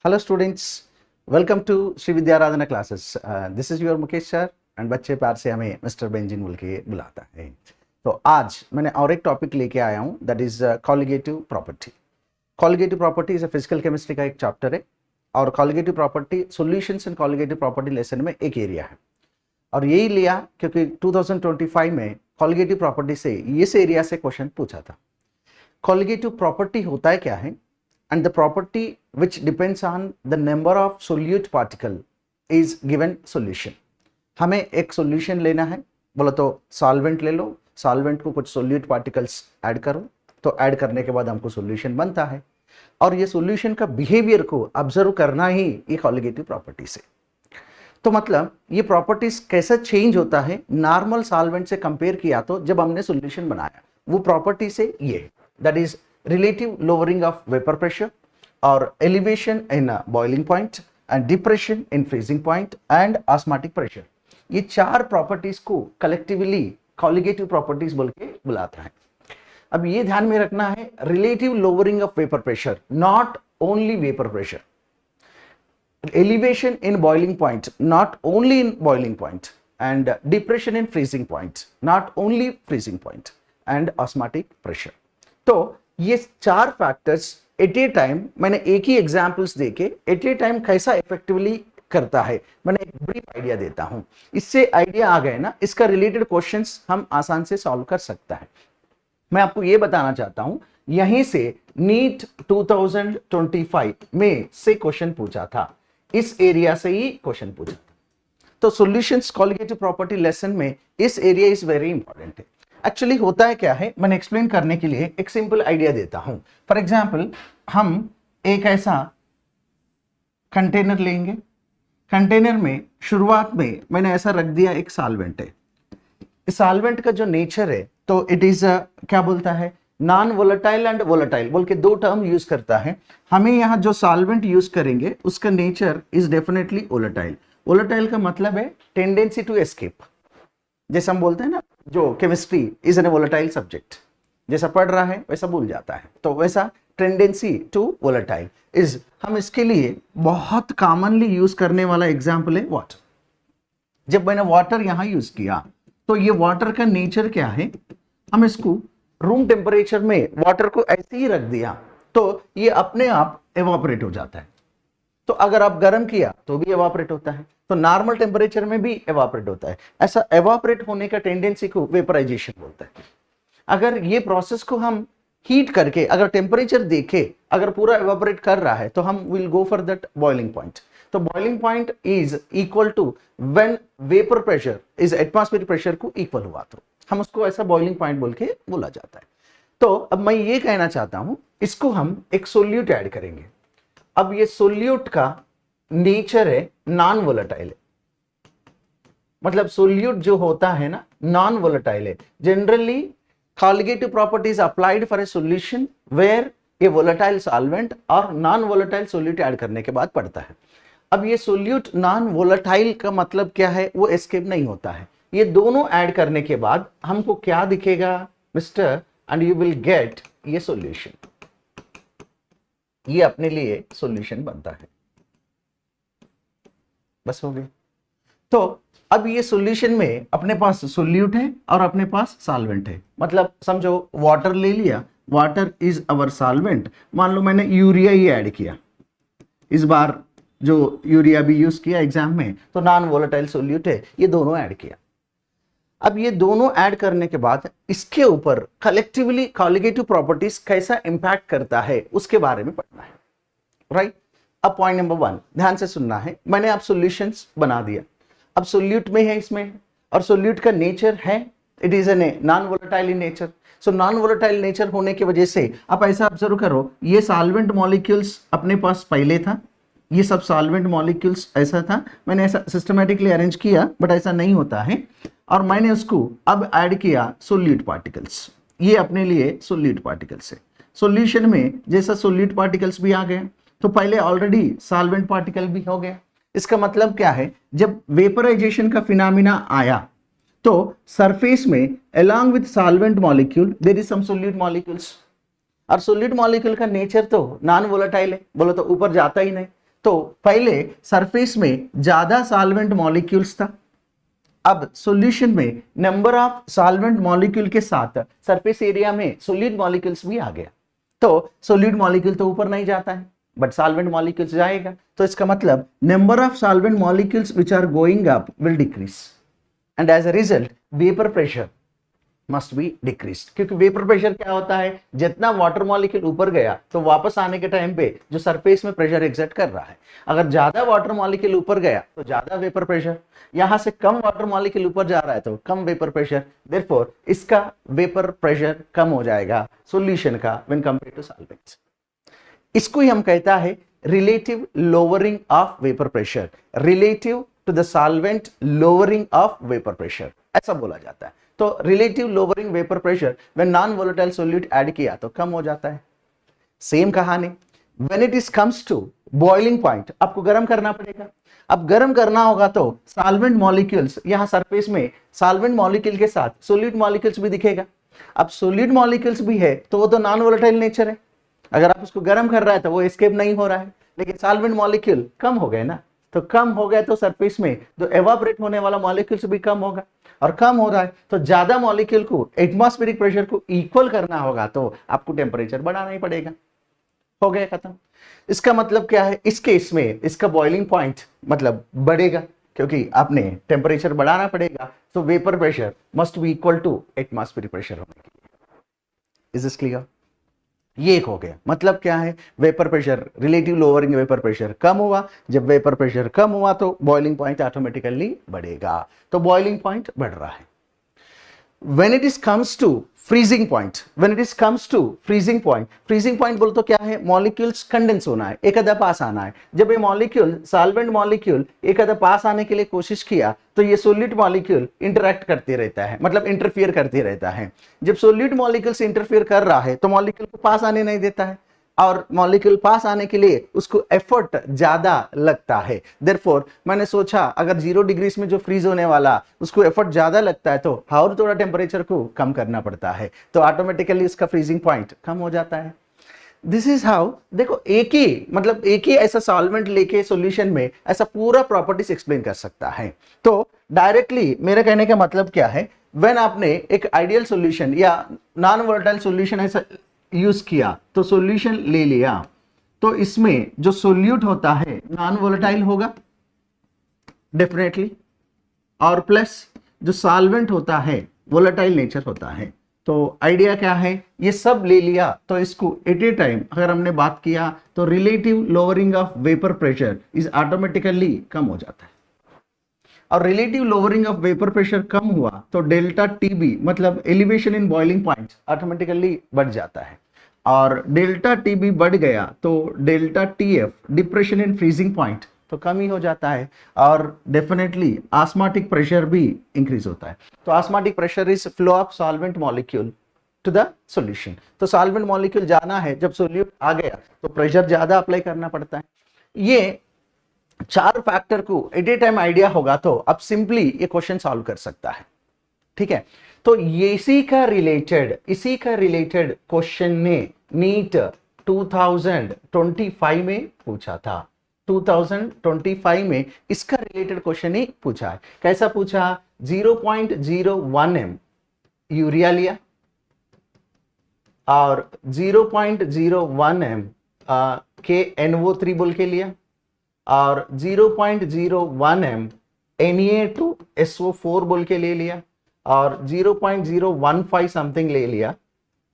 Hello students, welcome to Shri Vidyaradhana classes. This is your Mukesh sir and बच्चे प्यार से हमें मिस्टर बेंजिन बोल के बुलाता है। तो आज मैंने और एक टॉपिक लेके आया हूँ, that is colligative property. Colligative property is physical chemistry का एक चैप्टर है और कॉलिगेटिव प्रॉपर्टी सॉल्यूशंस इन कॉलिगेटिव प्रॉपर्टी लेसन में एक एरिया है। और यही लिया क्योंकि 2025 में कॉलिगेटिव प्रॉपर्टी से इस एरिया से क्वेश्चन पूछा था। कॉलिगेटिव प्रॉपर्टी होता है क्या है, and the property which depends on the number of solute particle is given solution। हमें एक सॉल्यूशन लेना है, बोलो तो सॉल्वेंट ले लो, सॉल्वेंट को कुछ सोल्यूट पार्टिकल्स ऐड करो, तो ऐड करने के बाद हमको सॉल्यूशन बनता है और ये सॉल्यूशन का बिहेवियर को ऑब्जर्व करना ही ये कॉलिगेटिव प्रॉपर्टी से। तो मतलब ये प्रॉपर्टीज कैसा चेंज होता है नॉर्मल सॉल्वेंट से कंपेयर किया तो जब हमने सॉल्यूशन बनाया, वो प्रॉपर्टी से ये that is relative lowering of vapor pressure or elevation in a boiling point and depression in freezing point and osmotic pressure। ये चार प्रॉपर्टीज को कलेक्टिवली कॉलिगेटिव प्रॉपर्टीज बोल के बुलाता है। अब ये ध्यान में रखना है, relative lowering of vapour pressure, not only vapour pressure, elevation in boiling point, not only in boiling point, and depression in freezing point, not only freezing point, and osmotic pressure। तो ये चार फैक्टर्स एट ए time मैंने एक ही examples देके eight ए time कैसा effectively करता है, मैंने एक ब्रीफ आइडिया देता हूं। इससे आइडिया आ गए ना, इसका रिलेटेड क्वेश्चंस हम आसान से सॉल्व कर सकता है। मैं आपको ये बताना चाहता हूं, यहीं से नीट 2025 में से क्वेश्चन पूछा था, इस एरिया से ही क्वेश्चन पूछा था। तो सॉल्यूशंस कॉलिगेटिव प्रॉपर्टी लेसन में इस एरिया इज वेरी इंपॉर्टेंट है। एक्चुअली होता है क्या है, मैंने एक्सप्लेन करने के लिए एक सिंपल आइडिया देता हूं। फॉर एग्जांपल, हम एक ऐसा कंटेनर लेंगे, कंटेनर में शुरुआत में मैंने ऐसा रख दिया एक सॉल्वेंट है। इस सॉल्वेंट का जो नेचर है तो इट इज क्या बोलता है, नॉन वोलेटाइल एंड वोलेटाइल बोल के दो टर्म यूज करता है। हमें यहाँ जो सॉल्वेंट यूज करेंगे उसका nature is definitely volatile. Volatile का मतलब है टेंडेंसी टू एस्केप, जैसे हम बोलते हैं ना, जो chemistry is an volatile subject, जैसा पढ़ रहा है वैसा भूल जाता है, तो वैसा टेंडेंसी टू वोलेटाइल इज। हम इसके लिए बहुत कॉमनली यूज करने वाला एग्जांपल है वाटर। जब मैंने वाटर यहां यूज किया तो ये वाटर का नेचर क्या है, हम इसको रूम टेम्परेचर में वाटर को ऐसे ही रख दिया तो ये अपने आप एवापोरेट हो जाता है। तो अगर आप गर्म किया तो भी एवापोरेट होता है, तो नॉर्मल टेम्परेचर में भी एवापोरेट होता है। ऐसा एवापोरेट होने का टेंडेंसी को वेपराइजेशन बोलते हैं। अगर ये प्रोसेस को हम हीट करके अगर टेम्परेचर देखे, अगर पूरा एवापोरेट कर रहा है तो हम will go for that boiling point. तो boiling point is equal to when vapour pressure is atmospheric pressure को इक्वल हुआ, तो हम उसको ऐसा बॉइलिंग पॉइंट बोल के बोला जाता है। तो अब मैं ये कहना चाहता हूं, इसको हम एक सोल्यूट ऐड करेंगे। अब ये सोल्यूट का नेचर है नॉन वोलेटाइल है, मतलब सोल्यूट जो होता है ना नॉन वोलेटाइल है। Generally colligative properties applied for a solution where a volatile solvent और नॉन वोलेटाइल सोल्यूट ऐड करने के बाद पड़ता है। अब ये सोल्यूट नॉन वोलेटाइल का मतलब क्या है, वो एस्केप नहीं होता है। ये दोनों ऐड करने के बाद हमको क्या दिखेगा mister, and you will get ये सॉल्यूशन, ये अपने लिए सॉल्यूशन बनता है। बस हो गया। तो अब ये सॉल्यूशन में अपने पास सोल्यूट है और अपने पास सॉल्वेंट है, मतलब समझो वाटर ले लिया, वाटर इज अवर सॉल्वेंट। मान लो मैंने यूरिया ही ऐड किया, इस बार जो यूरिया भी यूज किया एग्जाम में, तो नॉन वोलेटाइल सोल्यूट है, ये दोनों ऐड किया। अब ये दोनों ऐड करने के बाद इसके ऊपर कलेक्टिवली कॉलिगेटिव प्रॉपर्टीज कैसा इंपैक्ट करता है उसके बारे में पढ़ना है, राइट। अब पॉइंट नंबर 1 ध्यान से सुनना है। मैंने आप सॉल्यूशंस बना दिया, अब सोल्यूट में है इसमें, और सोल्यूट का नेचर है it is an non volatile in nature. So non volatile nature होने की वजह से आप ऐसा ऑब्जर्व करो, ये सॉल्वेंट मॉलिक्यूल्स अपने पास पहले था, ये सब सॉल्वेंट मॉलिक्यूल्स ऐसा था। मैंने ऐसा सिस्टमैटिकली अरेंज किया बट ऐसा नहीं होता है, और मैंने उसको अब ऐड किया सोल्यूट पार्टिकल्स, ये अपने लिए सोल्यूट पार्टिकल्स है। सॉल्यूशन में जैसा सोल्यूट पार्टिकल्स भी आ गए तो पहले ऑलरेडी सॉल्वेंट पार्टिकल भी हो गया। इसका मतलब क्या है, जब वेपराइजेशन का फिनोमिना आया तो सरफेस में along with solvent molecule there is some solute molecules, और सोलिड मॉलिक्यूल का नेचर तो नॉन वोलेटाइल है, बोलो तो ऊपर जाता ही नहीं, तो पहले सरफेस में ज्यादा सॉल्वेंट मॉलिक्यूल्स था, अब सॉल्यूशन में नंबर ऑफ सॉल्वेंट मॉलिक्यूल के साथ सरफेस एरिया में सॉलिड मॉलिक्यूल्स भी आ गया। तो सॉलिड मॉलिक्यूल तो ऊपर नहीं जाता है बट सॉल्वेंट मॉलिक्यूल्स जाएगा, तो इसका मतलब number of solvent molecules which are going up will decrease and as a result vapour pressure must be decrease. क्योंकि वेपर प्रेशर क्या होता है, जितना वाटर मॉलिक्यूल ऊपर गया तो वापस आने के टाइम पे जो सरफेस में प्रेशर एग्जर्ट कर रहा है, अगर ज्यादा वाटर मॉलिक्यूल ऊपर गया तो ज्यादा वेपर प्रेशर, यहां से कम वाटर मॉलिक्यूल ऊपर जा रहा है तो कम वेपर प्रेशर, देयरफॉर इसका वेपर प्रेशर कम हो जाएगा सॉल्यूशन का व्हेन कंपेयर टू सॉल्वेंट्स। इसको ही हम कहता है relative lowering of vapour pressure, relative to the solvent lowering of vapour pressure, ऐसा बोला जाता है। तो relative lowering vapour pressure when non volatile solute add किया तो कम हो जाता है। सेम कहानी when it is comes to boiling point, आपको गर्म करना पड़ेगा। अब गर्म करना होगा तो सॉल्वेंट मॉलिक्यूल्स, यहां सरफेस में सॉल्वेंट मॉलिक्यूल के साथ सॉलिड मॉलिक्यूल्स भी दिखेगा। अब सॉलिड मॉलिक्यूल्स भी है तो वो तो नॉन वोलेटाइल नेचर है, अगर आप उसको गर्म कर रहा है तो वो एस्केप नहीं हो रहा है, लेकिन सॉल्वेंट मॉलिक्यूल कम हो गए ना, तो कम हो गए तो सरफेस में जो एवापोरेट होने वाला मॉलिक्यूल्स भी कम होगा, और कम हो रहा है तो ज्यादा मॉलिक्यूल को एटमॉस्फेरिक प्रेशर को इक्वल करना होगा तो आपको टेम्परेचर बढ़ाना ही पड़ेगा। हो गया खत्म। इसका मतलब क्या है, इस केस में इसका बॉइलिंग पॉइंट मतलब बढ़ेगा क्योंकि आपने टेम्परेचर बढ़ाना पड़ेगा, तो vapour pressure must be equal to atmospheric pressure होने के लिए। Is this clear? ये एक हो गया। मतलब क्या है, vapour pressure, relative lowering vapour pressure कम हुआ, जब वेपर प्रेशर कम हुआ तो बॉइलिंग पॉइंट ऑटोमेटिकली बढ़ेगा, तो बॉइलिंग पॉइंट बढ़ रहा है। when it is comes to freezing point, when it is comes to freezing point, freezing point बोल तो क्या है, मॉलिक्यूल्स कंडेंस होना है, एक आधा पास आना है। जब ये मॉलिक्यूल सॉल्वेंट मॉलिक्यूल एक आधा पास आने के लिए कोशिश किया तो ये सोलिड मॉलिक्यूल इंटरैक्ट करते रहता है, मतलब इंटरफियर करते रहता है। जब सोलिड मॉलिक्यूल से इंटरफियर कर रहा है तो मॉलिक्यूल को पास आने नहीं देता है, और मॉलिक्यूल पास आने के लिए उसको एफर्ट ज्यादा लगता है। देयरफॉर मैंने सोचा अगर 0 डिग्रीज में जो फ्रीज होने वाला उसको एफर्ट ज्यादा लगता है तो और थोड़ा टेम्परेचर को कम करना पड़ता है, तो ऑटोमेटिकली इसका फ्रीजिंग पॉइंट कम हो जाता है। दिस इज हाउ, देखो एक ही मतलब एक ही ऐसा सॉल्वेंट लेके सॉल्यूशन में ऐसा पूरा प्रॉपर्टीज एक्सप्लेन कर सकता है। तो डायरेक्टली मेरे कहने का मतलब क्या है, व्हेन आपने एक आइडियल सॉल्यूशन या नॉन वोलेटाइल सॉल्यूशन ऐसा यूज किया तो सॉल्यूशन ले लिया, तो इसमें जो सोल्यूट होता है नॉन वोलेटाइल होगा डेफिनेटली, और प्लस जो सॉल्वेंट होता है वोलेटाइल नेचर होता है। तो आइडिया क्या है, ये सब ले लिया तो इसको एट ए टाइम अगर हमने बात किया तो relative lowering of vapour pressure is automatically कम हो जाता है, और relative lowering of vapour pressure कम हुआ तो डेल्टा टीबी मतलब elevation in boiling point automatically बढ़ जाता है, और डेल्टा टीबी बढ़ गया तो delta TF depression in freezing point तो कम ही हो जाता है, और डेफिनेटली ऑस्मोटिक प्रेशर भी इंक्रीज होता है। तो osmotic pressure is flow of solvent molecule to the solution. तो सॉल्वेंट मॉलिक्यूल जाना है, जब सॉल्यूट आ गया तो प्रेशर ज्यादा अप्लाई करना पड़ता है। ये चार फैक्टर को एट ए टाइम आइडिया होगा तो अब सिंपली ये क्वेश्चन सॉल्व कर सकता है। ठीक है, तो इसी का रिलेटेड क्वेश्चन ने नीट 2025 में पूछा था। 2025 में इसका रिलेटेड क्वेश्चन ही पूछा है। कैसा पूछा, 0.01 m यूरिया लिया और 0.01 m के NO3 बोल के लिया, और 0.01 m Na2SO4 बोल के ले लिया, और 0.015 समथिंग ले लिया,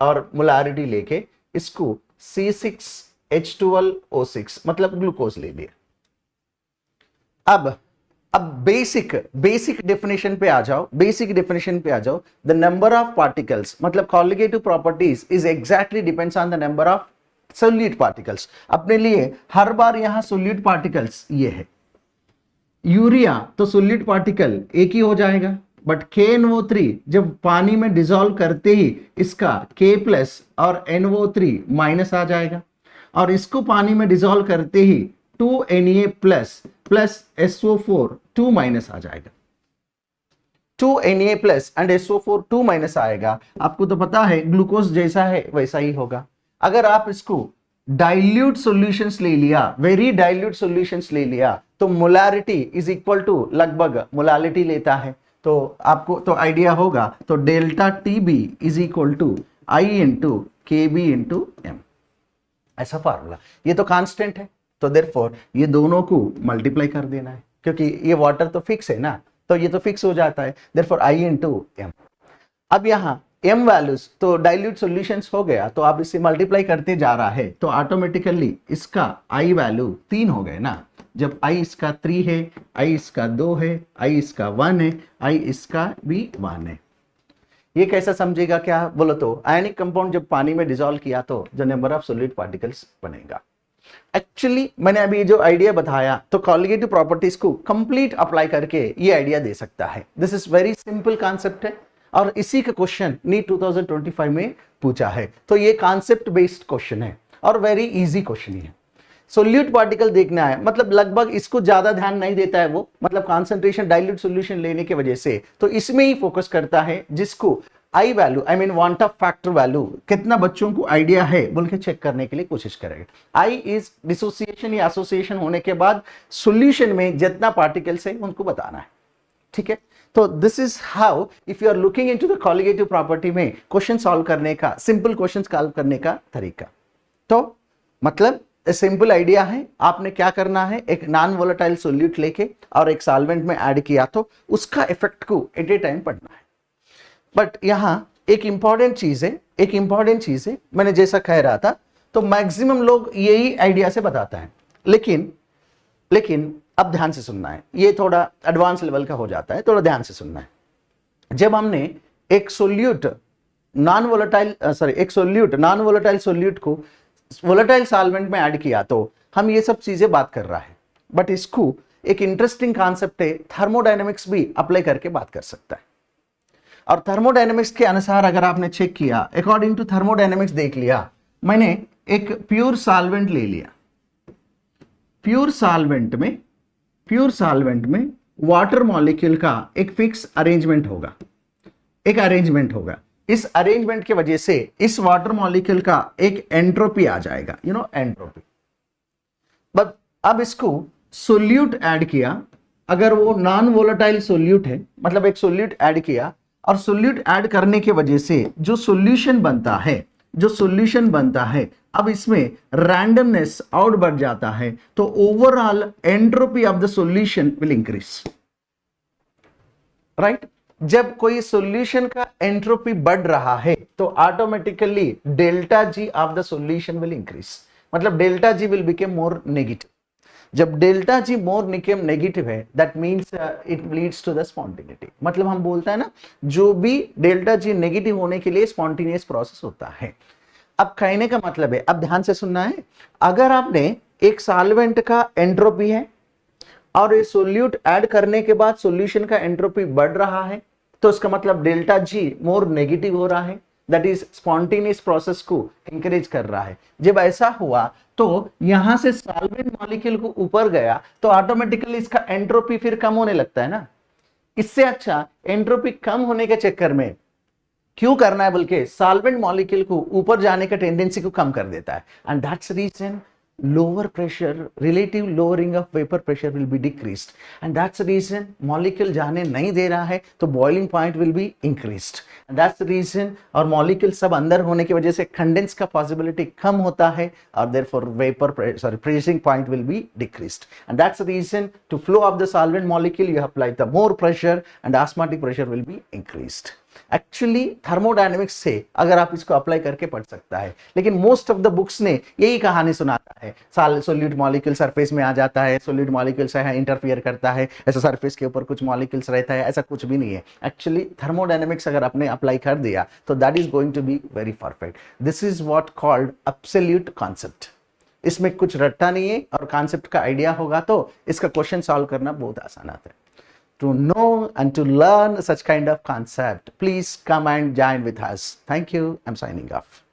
और मोलारिटी लेके इसको C6H12O6 मतलब ग्लूकोज ले लिया। अब बेसिक डेफिनेशन पे आ जाओ, द नंबर ऑफ पार्टिकल्स मतलब colligative properties is exactly depends on the number of solute particles. अपने लिए हर बार यहां सोल्यूट पार्टिकल्स ये है, यूरिया तो सोल्यूट पार्टिकल एक ही हो जाएगा, बट KNO3 जब पानी में डिसॉल्व करते ही इसका K+ और NO3- आ जाएगा, और इसको पानी में डिसॉल्व करते ही 2Na+ प्लस SO4 2- आ जाएगा। 2Na+ एंड SO4 2- आएगा। आपको तो पता है ग्लूकोज जैसा है वैसा ही होगा। अगर आप इसको डाइल्यूट सॉल्यूशंस ले लिया, वेरी डाइल्यूट सॉल्यूशंस ले लिया, तो मोलारिटी इज इक्वल टू लगभग मोलालिटी लेता है। तो आपको तो आइडिया होगा, तो delta T B is equal to I into K B into M, ऐसा फार्मूला। ये तो कांस्टेंट है, तो देयरफॉर ये दोनों को मल्टीप्लाई कर देना है, क्योंकि ये वाटर तो फिक्स है ना, तो ये तो फिक्स हो जाता है, देयरफॉर आई इंटू एम। अब यहाँ m वैल्यूज तो डाइल्यूट सॉल्यूशंस हो गया, तो आप इससे मल्टीप्लाई करते जा रहा है, तो ऑटोमेटिकली इसका i वैल्यू 3 हो गए ना। जब i इसका 3 है, i इसका 2 है, i इसका 1 है, i इसका भी 1 है। ये कैसा समझेगा क्या बोलो तो, आयनिक कंपाउंड जब पानी में डिसॉल्व किया तो जो नंबर ऑफ सॉलिड पार्टिकल्स बनेगा। एक्चुअली मैंने अभी जो आइडिया बताया, तो कॉलिगेटिव प्रॉपर्टीज को कंप्लीट अप्लाई करके ये आइडिया दे सकता है। This is very simple concept है, और इसी का क्वेश्चन नीट 2025 में पूछा है। तो ये कॉन्सेप्ट बेस्ड क्वेश्चन है और वेरी इजी क्वेश्चन है। सोल्यूट पार्टिकल देखना है, मतलब लगभग इसको ज्यादा ध्यान नहीं देता है वो, मतलब कॉन्सेंट्रेशन डाइल्यूट सॉल्यूशन लेने की वजह से, तो इसमें ही फोकस करता है, जिसको I value I mean van't Hoff factor value कितना बच्चों को आइडिया है बोल के चेक करने के लिए कोशिश करेगा। आई इज डिसोसिएशन या एसोसिएशन होने के बाद सॉल्यूशन में जितना पार्टिकल्स है उनको बताना है, ठीक है। तो this is how if you are looking into the colligative property में क्वेश्चन सॉल्व करने का, सिंपल क्वेश्चन सॉल्व करने का तरीका। तो मतलब सिंपल आइडिया है, आपने क्या करना है, एक नॉन वोलेटाइल सोल्यूट लेके और एक सॉल्वेंट में ऐड किया, तो उसका इफेक्ट को एट ए टाइम पढ़ना है। बट यहां एक इंपॉर्टेंट चीज है, मैंने जैसा कह रहा था, तो मैक्सिमम लोग यही आइडिया से बताता है, लेकिन अब ध्यान से सुनना है, ये थोड़ा एडवांस लेवल का हो जाता है, थोड़ा ध्यान से सुनना है। जब हमने एक सोल्यूट नॉन वोलेटाइल सोल्यूट को वोलेटाइल सॉल्वेंट में ऐड किया, तो हम ये सब चीजें बात कर रहा है, बट इसको एक इंटरेस्टिंग कॉन्सेप्ट है, थर्मोडायनेमिक्स भी अप्लाई करके बात कर सकता है। और थर्मोडायनेमिक्स के अनुसार अगर आपने चेक किया, अकॉर्डिंग टू थर्मोडायनेमिक्स देख लिया, मैंने एक प्योर सॉल्वेंट ले लिया, प्योर सॉल्वेंट में वाटर मॉलिक्यूल का एक फिक्स अरेंजमेंट होगा, इस अरेंजमेंट की वजह से इस वाटर मॉलिक्यूल का एक एंट्रोपी आ जाएगा, एंट्रोपी। बट अब इसको सोल्यूट ऐड किया, अगर वो नॉन वोलेटाइल सोल्यूट है, मतलब एक सोल्यूट ऐड किया, और सोल्यूट ऐड करने की वजह से जो सोल्यूशन बनता है, अब इसमें रैंडमनेस और बढ़ जाता है, तो overall entropy of the solution will increase, right. जब कोई सॉल्यूशन का एंट्रोपी बढ़ रहा है, तो automatically delta G of the solution will increase, मतलब delta G will become more negative. जब delta G more become negative है, that means it leads to the spontaneity, मतलब हम बोलते हैं ना, जो भी डेल्टा जी नेगेटिव होने के लिए स्पॉन्टेनियस प्रोसेस होता है। अब कहने का मतलब है, अब ध्यान से सुनना है, अगर आपने एक सॉल्वेंट का एंट्रोपी है और ये सोल्यूट ऐड करने के बाद सॉल्यूशन का एंट्रोपी बढ़ रहा है, तो इसका मतलब डेल्टा जी मोर नेगेटिव हो रहा है, दैट इज स्पॉन्टेनियस प्रोसेस को इंकरेज कर रहा है। जब ऐसा हुआ, तो यहां से सॉल्वेंट मॉलिक्यूल को ऊपर गया, तो ऑटोमेटिकली इसका एंट्रोपी फिर कम होने लगता है ना। इससे अच्छा एंट्रोपी कम होने के चक्कर में क्यों करना है, बल्कि सॉल्वेंट मॉलिक्यूल को ऊपर जाने का टेंडेंसी को कम कर देता है, and that's reason lower pressure, relative lowering of vapor pressure will be decreased, and that's the reason molecule जाने नहीं दे रहा है, तो boiling point will be increased, and that's the reason और molecule सब अंदर होने की वजह से condense का possibility कम होता है, और therefore freezing point will be decreased, and that's the reason to flow of the solvent molecule you apply the more pressure and osmotic pressure will be increased. Actually thermodynamics से अगर आप इसको apply करके पढ़ सकता है, लेकिन मोस्ट ऑफ द बुक्स ने यही कहानी सुनाता है, सोल्यूट मॉलिक्यूल सरफेस में आ जाता है, सोल्यूट मॉलिक्यूल से इंटरफियर करता है, ऐसा सरफेस के ऊपर कुछ मॉलिक्यूल्स रहता है, ऐसा कुछ भी नहीं है। एक्चुअली थर्मोडायनेमिक्स अगर आपने अप्लाई कर दिया, तो that is going to be very perfect. This is what called absolute concept. इसमें कुछ रट्टा नहीं है, और कॉन्सेप्ट का आइडिया होगा तो इसका क्वेश्चन सॉल्व करना बहुत आसान आता है। To know and to learn such kind of concept, please come and join with us. Thank you. I'm signing off.